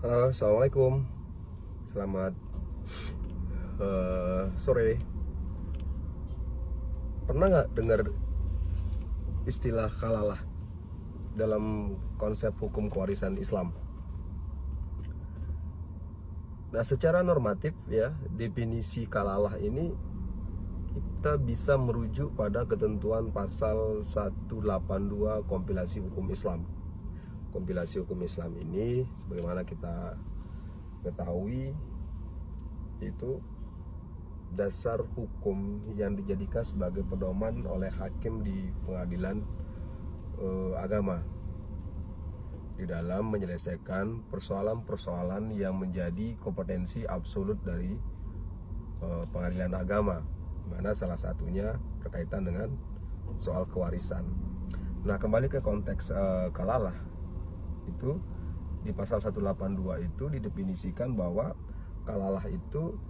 Halo, assalamualaikum. Selamat sore. Pernah nggak dengar istilah kalalah dalam konsep hukum kewarisan Islam? Nah, secara normatif ya, definisi kalalah ini kita bisa merujuk pada ketentuan pasal 182 Kompilasi Hukum Islam. Kompilasi Hukum Islam ini, sebagaimana kita ketahui, itu dasar hukum yang dijadikan sebagai pedoman oleh hakim di pengadilan agama di dalam menyelesaikan persoalan-persoalan yang menjadi kompetensi absolut dari pengadilan agama, mana salah satunya berkaitan dengan soal kewarisan. Nah, kembali ke konteks kalalah, itu di pasal 182 itu didefinisikan bahwa kalalah itu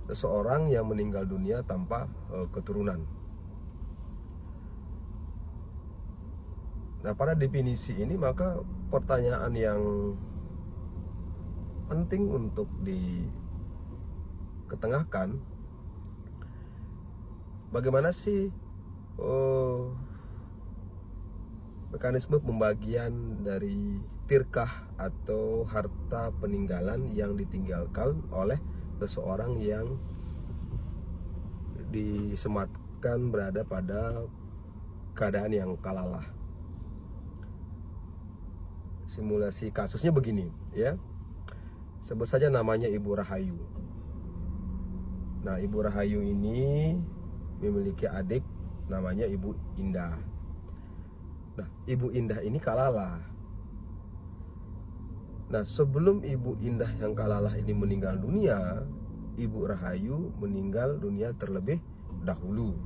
seseorang yang meninggal dunia tanpa keturunan. Nah, pada definisi ini maka pertanyaan yang penting untuk diketengahkan, bagaimana sih mekanisme pembagian dari tirkah atau harta peninggalan yang ditinggalkan oleh seseorang yang disematkan berada pada keadaan yang kalalah. Simulasi kasusnya begini ya. Sebut saja namanya Ibu Rahayu. Nah, Ibu Rahayu ini memiliki adik namanya Ibu Indah. Nah, Ibu Indah ini kalalah. Nah, sebelum Ibu Indah yang kalalah ini meninggal dunia, Ibu Rahayu meninggal dunia terlebih dahulu.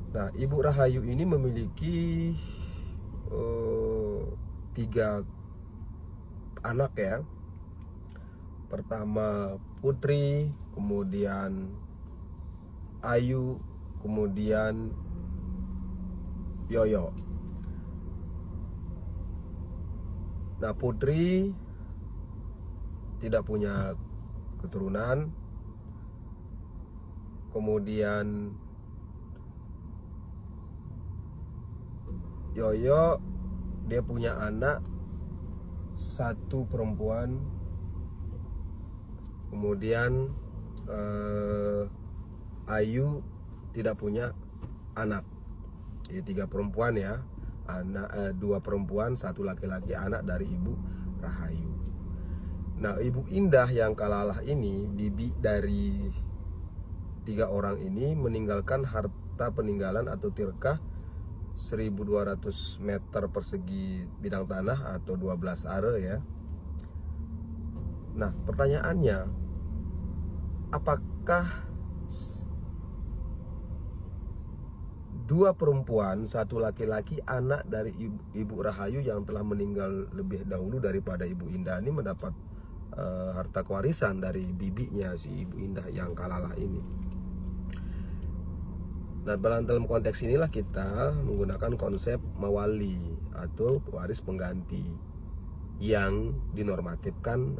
Nah, Ibu Rahayu ini memiliki 3 anak ya. Pertama Putri, kemudian Ayu, kemudian Yoyo. Nah, Putri tidak punya keturunan. Kemudian Yoyo, dia punya anak 1 perempuan. Kemudian Ayu tidak punya anak. Jadi 3 perempuan ya, anak 2 perempuan, 1 laki-laki, anak dari Ibu Rahayu. Nah, Ibu Indah yang kalalah ini, bibi dari 3 orang ini, meninggalkan harta peninggalan atau tirkah 1.200 meter persegi bidang tanah atau 12 are ya. Nah, pertanyaannya, apakah 2 perempuan, 1 laki-laki, anak dari Ibu Rahayu yang telah meninggal lebih dahulu daripada Ibu Indah ini mendapat harta kewarisan dari bibinya si Ibu Indah yang kalalah ini? Nah, dalam konteks inilah kita menggunakan konsep mawali atau waris pengganti yang dinormatifkan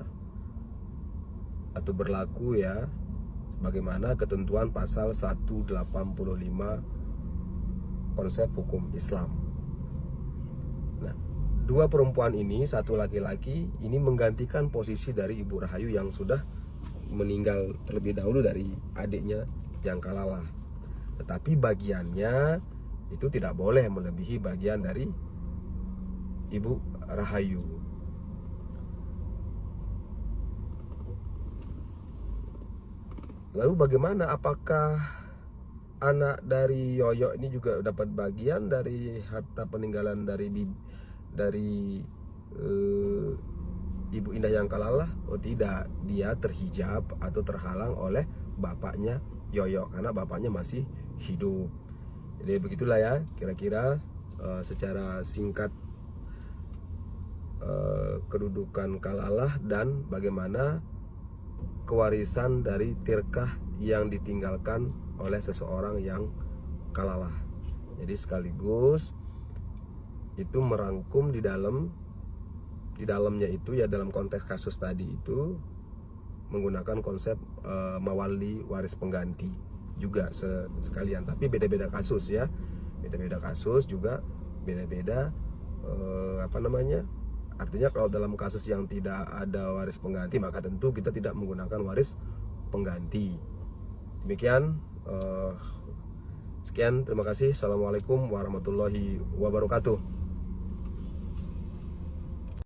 atau berlaku ya, bagaimana ketentuan pasal 185 konsep hukum Islam. Nah, 2 perempuan ini, 1 laki-laki, ini menggantikan posisi dari Ibu Rahayu yang sudah meninggal terlebih dahulu dari adiknya yang kalalah. Tetapi bagiannya itu tidak boleh melebihi bagian dari Ibu Rahayu. Lalu bagaimana, apakah anak dari Yoyo ini juga dapat bagian dari harta peninggalan dari Ibu Indah yang kalalah? Oh tidak, dia terhijab atau terhalang oleh bapaknya Yoyo karena bapaknya masih hidup. Jadi begitulah ya kira-kira secara singkat kedudukan kalalah dan bagaimana kewarisan dari tirkah yang ditinggalkan oleh seseorang yang kalalah. Jadi sekaligus itu merangkum di dalam di dalamnya itu ya, dalam konteks kasus tadi itu menggunakan konsep mawali waris pengganti juga sekalian, tapi beda-beda kasus ya, beda-beda kasus juga, beda-beda artinya kalau dalam kasus yang tidak ada waris pengganti maka tentu kita tidak menggunakan waris pengganti. Demikian, sekian, terima kasih. Assalamualaikum warahmatullahi wabarakatuh.